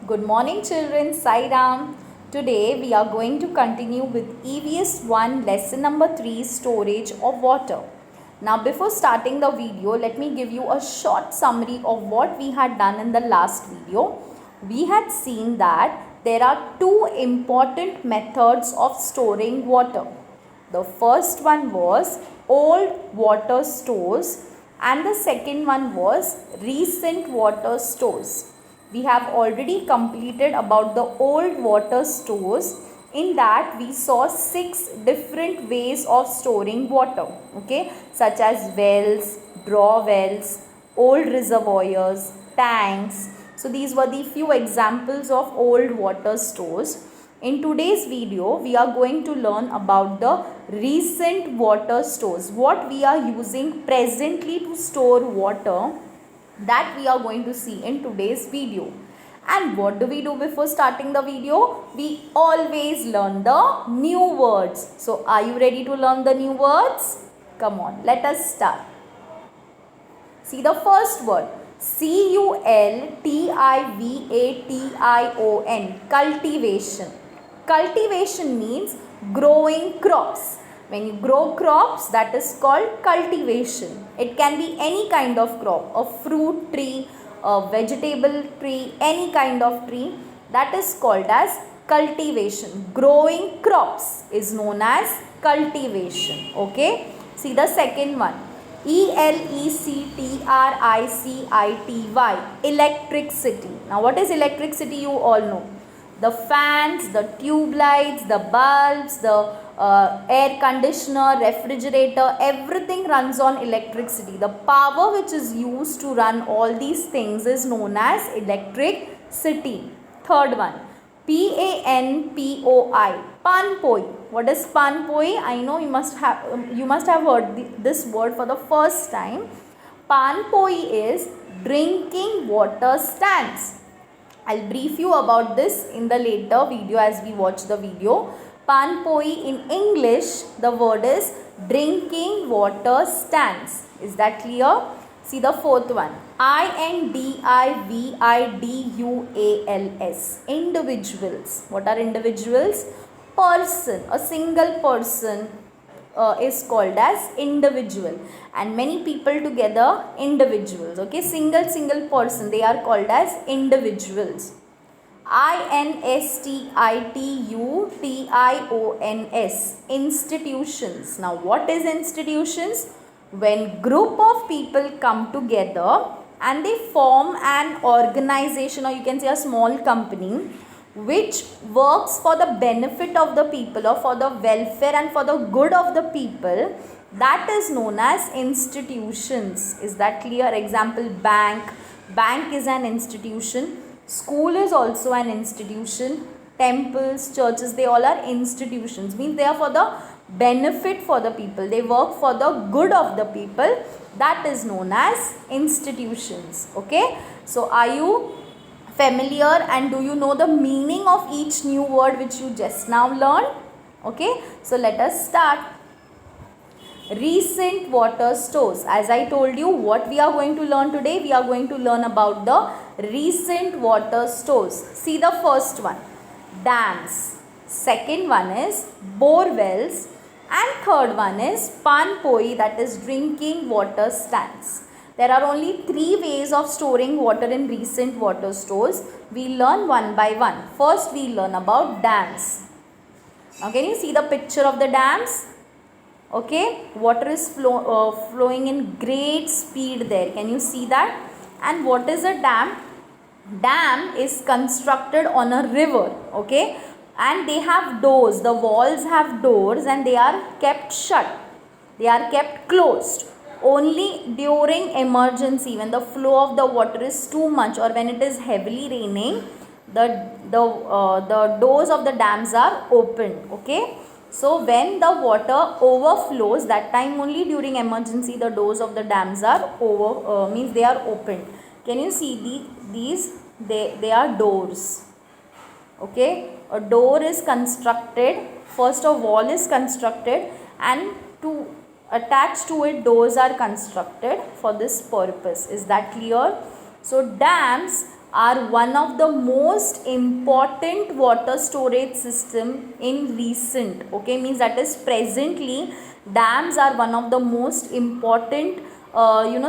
Good morning children, Sai Ram. Today we are going to continue with EVS 1 lesson number 3 storage of water. Now before starting the video, let me give you a short summary of what we had done in the last video. We had seen that there are two important methods of storing water. The first one was old water stores and the second one was recent water stores. We have already completed about the old water stores. In that we saw 6 different ways of storing water, okay, such as wells, draw wells, old reservoirs, tanks. So these were the few examples of old water stores. In today's video, we are going to learn about the recent water stores, what we are using presently to store water, that we are going to see in today's video. And what do we do before starting the video? We always learn the new words. So are you ready to learn the new words? Come on, let us start. See the first word, cultivation, cultivation. Cultivation means growing crops. When you grow crops, that is called cultivation. It can be any kind of crop, a fruit tree, a vegetable tree, any kind of tree, that is called as cultivation. Growing crops is known as cultivation. Okay. See the second one, electricity, electricity. Now what is electricity? You all know. The fans, the tube lights, the bulbs, the air conditioner, refrigerator, everything runs on electricity. The power which is used to run all these things is known as electricity. Third one, PANPOI, panpoi. What is panpoi? I know you must have heard this word for the first time. Panpoi is drinking water stands. I'll brief you about this in the later video as we watch the video. Panpoi in English, the word is drinking water stands. Is that clear? See the fourth one, individuals, individuals. What are individuals? Person, a single person is called as individual, and many people together individuals. Okay, single person, they are called as individuals. institutions, institutions. Now what is institutions? When group of people come together and they form an organization, or you can say a small company, which works for the benefit of the people or for the welfare and for the good of the people, that is known as institutions. Is that clear? Example, bank. Bank is an institution. School is also an institution. Temples, churches, they all are institutions. Means they are for the benefit for the people. They work for the good of the people. That is known as institutions. Okay. So are you familiar, and do you know the meaning of each new word which you just now learned? Okay, so let us start. Recent water stores. As I told you, what we are going to learn today? We are going to learn about the recent water stores. See the first one, dams. Second one is bore wells, and third one is panpoi, that is drinking water stands. There are only 3 ways of storing water in recent water stores. We learn one by one. First we learn about dams. Now can you see the picture of the dams? Okay, water is flowing in great speed there. Can you see that? And what is a dam? Dam is constructed on a river. Okay, and they have doors. The walls have doors and they are kept shut. They are kept closed. Only during emergency, when the flow of the water is too much or when it is heavily raining, the doors of the dams are opened. Okay, so when the water overflows, that time only during emergency the doors of the dams are means they are opened. Can you see these? They are doors. Okay, a door is constructed. First a wall is constructed, and to attached to it doors are constructed for this purpose. Is that clear? So dams are one of the most important water storage system in recent, okay, means that is presently dams are one of the most important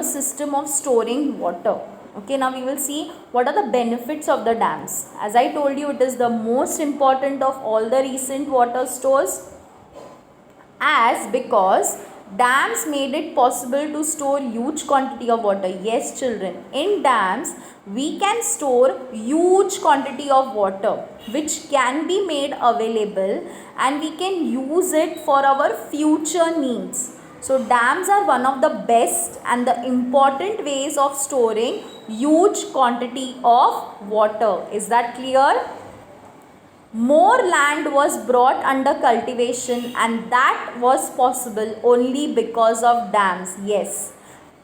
system of storing water. Okay, now we will see what are the benefits of the dams. As I told you, it is the most important of all the recent water stores, as because dams made it possible to store huge quantity of water. Yes children, in dams we can store huge quantity of water which can be made available and we can use it for our future needs. So dams are one of the best and the important ways of storing huge quantity of water. Is that clear? More land was brought under cultivation and that was possible only because of dams. Yes,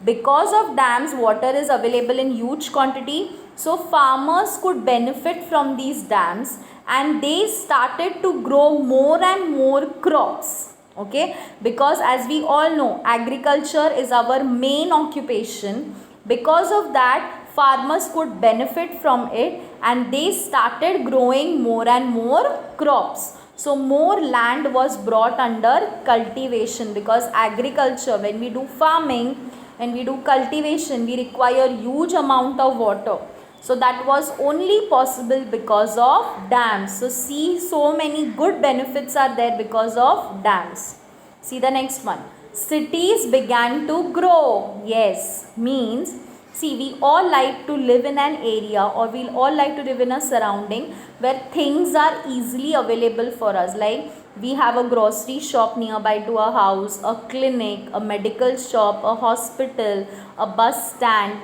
because of dams water is available in huge quantity, so farmers could benefit from these dams and they started to grow more and more crops. Okay, because as we all know, agriculture is our main occupation. Because of that, farmers could benefit from it and they started growing more and more crops. So more land was brought under cultivation, because agriculture, when we do farming, when we do cultivation, we require huge amount of water. So that was only possible because of dams. So see, so many good benefits are there because of dams. See the next one. Cities began to grow. Yes, means see, we all like to live in an area, or we all like to live in a surrounding where things are easily available for us. Like we have a grocery shop nearby to our house, a clinic, a medical shop, a hospital, a bus stand.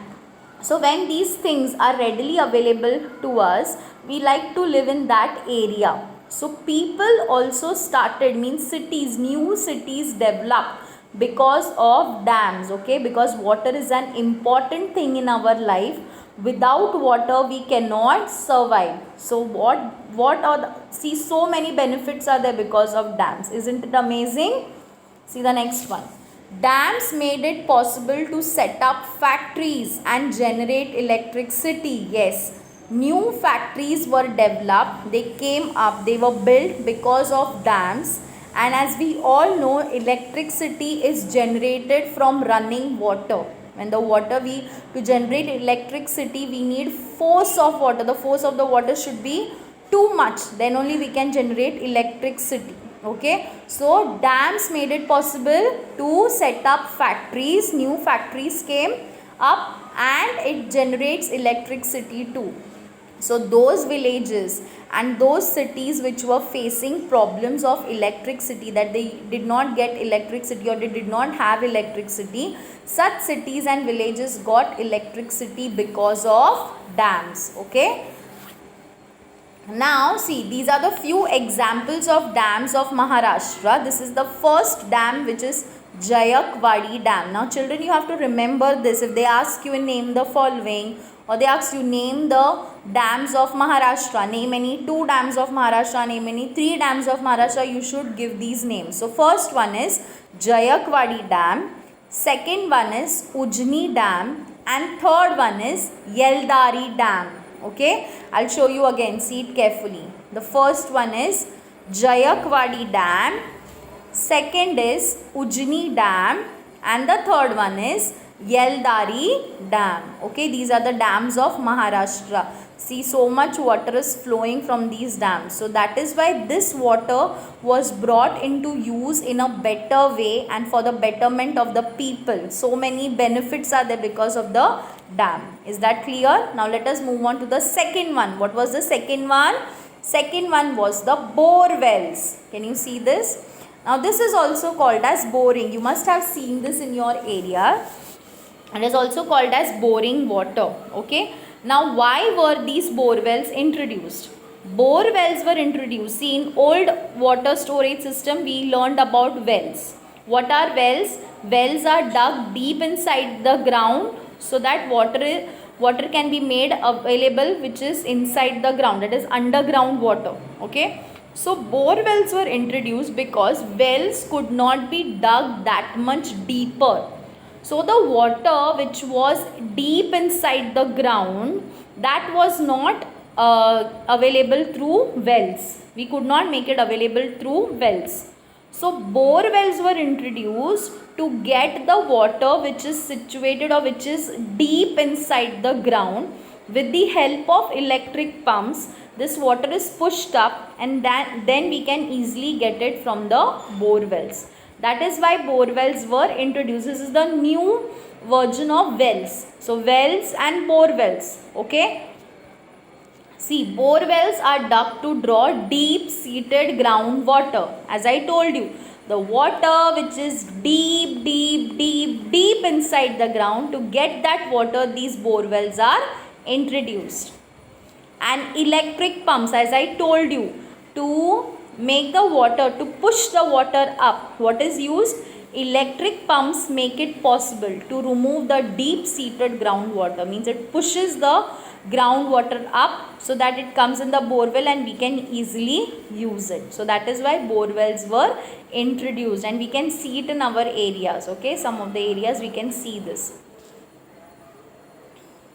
So when these things are readily available to us, we like to live in that area. So people also started, means cities, new cities developed because of dams. Okay, because water is an important thing in our life. Without water we cannot survive. So what are the, see, so many benefits are there because of dams. Isn't it amazing? See the next one. Dams made it possible to set up factories and generate electricity. Yes, new factories were developed, they came up, they were built because of dams. And as we all know, electricity is generated from running water. When the water, to generate electricity, we need force of water. The force of the water should be too much, then only we can generate electricity. Okay, so dams made it possible to set up factories, new factories came up and it generates electricity too. So those villages and those cities which were facing problems of electricity, that they did not get electricity or they did not have electricity, such cities and villages got electricity because of dams. Okay. Now see, these are the few examples of dams of Maharashtra. This is the first dam, which is Jayakwadi Dam. Now children, you have to remember this. If they ask you name the following, or they ask you name the dams of Maharashtra, name any 2 dams of Maharashtra, name any 3 dams of Maharashtra, you should give these names. So first one is Jayakwadi Dam, second one is Ujni Dam, and third one is Yeldari Dam. Okay, I'll show you again, see it carefully. The first one is Jayakwadi Dam, second is Ujni Dam, and the third one is Yeldari Dam. Okay, these are the dams of Maharashtra. See, so much water is flowing from these dams. So that is why this water was brought into use in a better way and for the betterment of the people. So many benefits are there because of the dam. Is that clear? Now let us move on to the second one. What was the second one? Second one was the bore wells. Can you see this? Now this is also called as boring. You must have seen this in your area. It is also called as boring water. Okay. Now why were these bore wells introduced? Bore wells were introduced. See, in old water storage system we learned about wells. What are wells? Wells are dug deep inside the ground so that water can be made available which is inside the ground, that is underground water. Okay. So bore wells were introduced because wells could not be dug that much deeper. So the water which was deep inside the ground that was not available through wells. We could not make it available through wells. So bore wells were introduced to get the water which is situated or which is deep inside the ground. With the help of electric pumps, this water is pushed up, and then we can easily get it from the bore wells. That is why bore wells were introduced. This is the new version of wells. So wells and bore wells. Okay. See, bore wells are dug to draw deep seated groundwater. As I told you, the water which is deep inside the ground, to get that water, these bore wells are introduced. And electric pumps, as I told you, to make the water, to push the water up, what is used? Electric pumps make it possible to remove the deep seated groundwater. Means it pushes the groundwater up so that it comes in the borewell and we can easily use it. So that is why bore wells were introduced, and we can see it in our areas. Okay, some of the areas we can see this.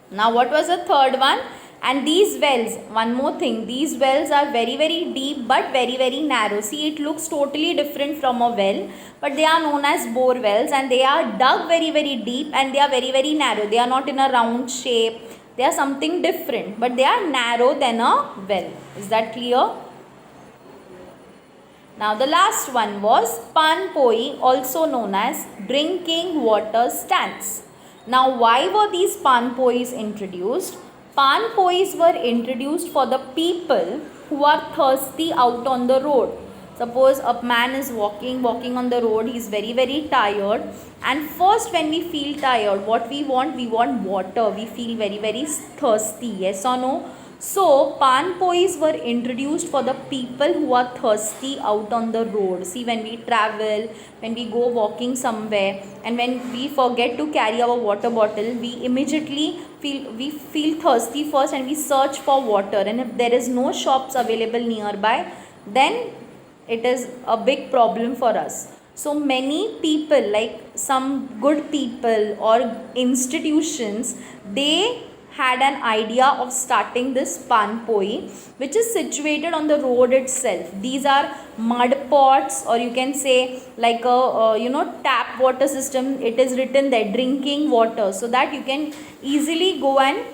Now what was the third one? And these wells, one more thing, these wells are very deep but very narrow. See, it looks totally different from a well, but they are known as bore wells, and they are dug very deep, and they are very narrow. They are not in a round shape. They are something different, but they are narrow than a well. Is that clear? Now the last one was panpoi, also known as drinking water stands. Now why were these panpois introduced? Panpois were introduced for the people who are thirsty out on the road. Suppose a man is walking on the road, he is very tired, and first when we feel tired, what we want water. We feel very thirsty, yes or no? So panpois were introduced for the people who are thirsty out on the road. See, when we travel, when we go walking somewhere, and when we forget to carry our water bottle, we immediately feel thirsty first, and we search for water. And if there is no shops available nearby, then it is a big problem for us. So many people, like some good people or institutions, they had an idea of starting this panpoi, which is situated on the road itself. These are mud pots, or you can say like a tap water system. It is written there, drinking water, so that you can easily go and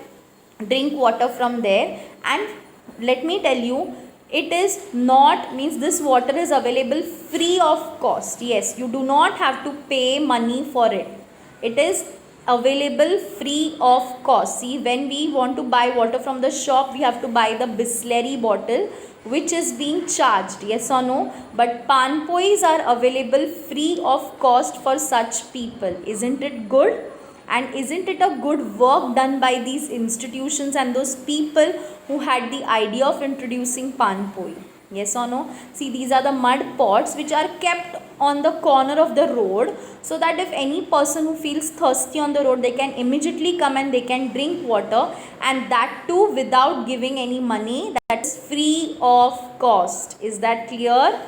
drink water from there. And let me tell you, it is not, means this water is available free of cost. Yes, you do not have to pay money for it. It is available free of cost. See, when we want to buy water from the shop, we have to buy the Bisleri bottle, which is being charged, yes or no? But panpois are available free of cost for such people. Isn't it good? And isn't it a good work done by these institutions and those people who had the idea of introducing panpoi? Yes or no? See, these are the mud pots which are kept on the corner of the road, so that if any person who feels thirsty on the road, they can immediately come and they can drink water, and that too without giving any money. That is free of cost. Is that clear?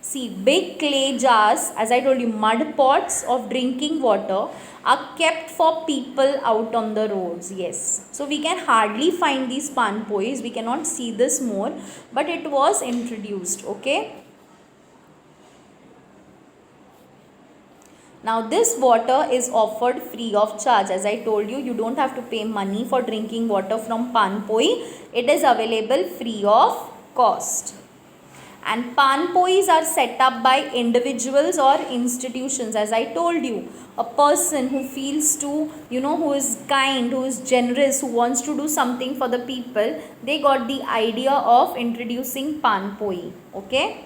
See, big clay jars, as I told you, mud pots of drinking water are kept for people out on the roads. Yes. So we can hardly find these panpois. We cannot see this more, but it was introduced. Okay. Now this water is offered free of charge. As I told you, you don't have to pay money for drinking water from panpoi. It is available free of cost. And panpois are set up by individuals or institutions. As I told you, a person who feels to, who is kind, who is generous, who wants to do something for the people, they got the idea of introducing panpoi. Okay.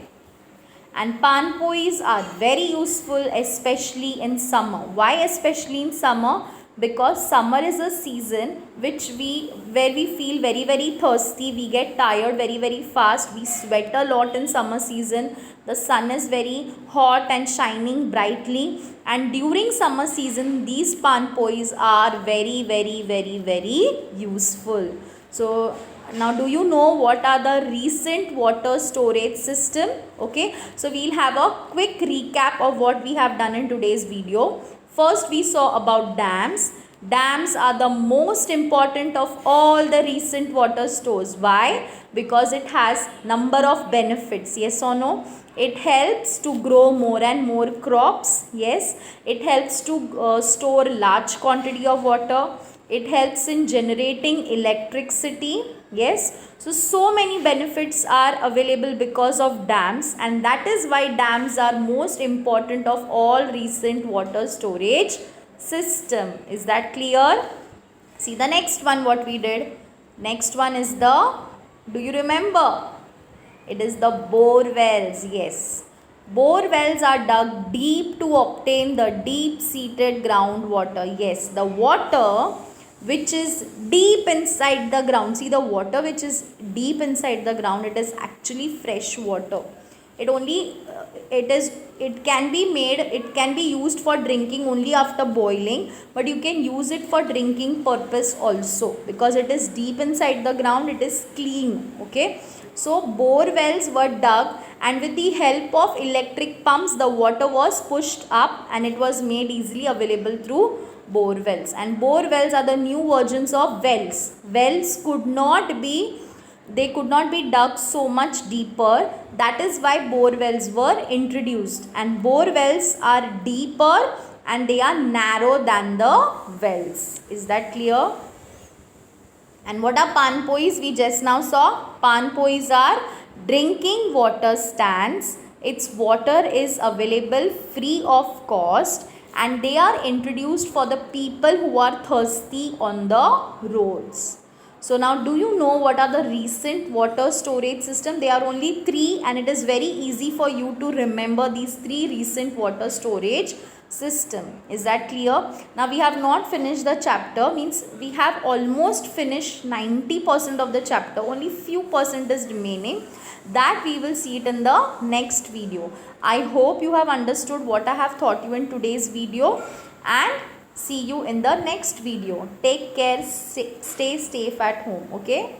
And panpois are very useful, especially in summer. Why especially in summer? Because summer is a season where we feel very thirsty. We get tired very fast. We sweat a lot in summer season. The sun is very hot and shining brightly. And during summer season, these panpois are very useful. So now, do you know what are the recent water storage system? Okay, so we'll have a quick recap of what we have done in today's video. First, we saw about dams. Dams are the most important of all the recent water stores. Why? Because it has number of benefits. Yes or no? It helps to grow more and more crops. Yes. It helps to store large quantity of water. It helps in generating electricity. Yes. So many benefits are available because of dams, and that is why dams are most important of all recent water storage system. Is that clear? See the next one what we did. Next one is the, do you remember? It is the bore wells. Yes. Bore wells are dug deep to obtain the deep seated groundwater. Yes, the water which is deep inside the ground. See the water which is deep inside the ground, it is actually fresh water. It can be used for drinking only after boiling, but you can use it for drinking purpose also, because it is deep inside the ground, it is clean. Okay, so bore wells were dug, and with the help of electric pumps the water was pushed up and it was made easily available through bore wells. And bore wells are the new versions of wells. Wells could not be dug so much deeper. That is why bore wells were introduced, and bore wells are deeper and they are narrow than the wells. Is that clear? And what are panpois? We just now saw panpois are drinking water stands. Its water is available free of cost, and they are introduced for the people who are thirsty on the roads. So now, do you know what are the recent water storage system? They are only 3, and it is very easy for you to remember these 3 recent water storage system. Is that clear? Now we have not finished the chapter, means we have almost finished 90% of the chapter. Only few percent is remaining. That we will see it in the next video. I hope you have understood what I have taught you in today's video, and see you in the next video. Take care, stay safe at home. Okay.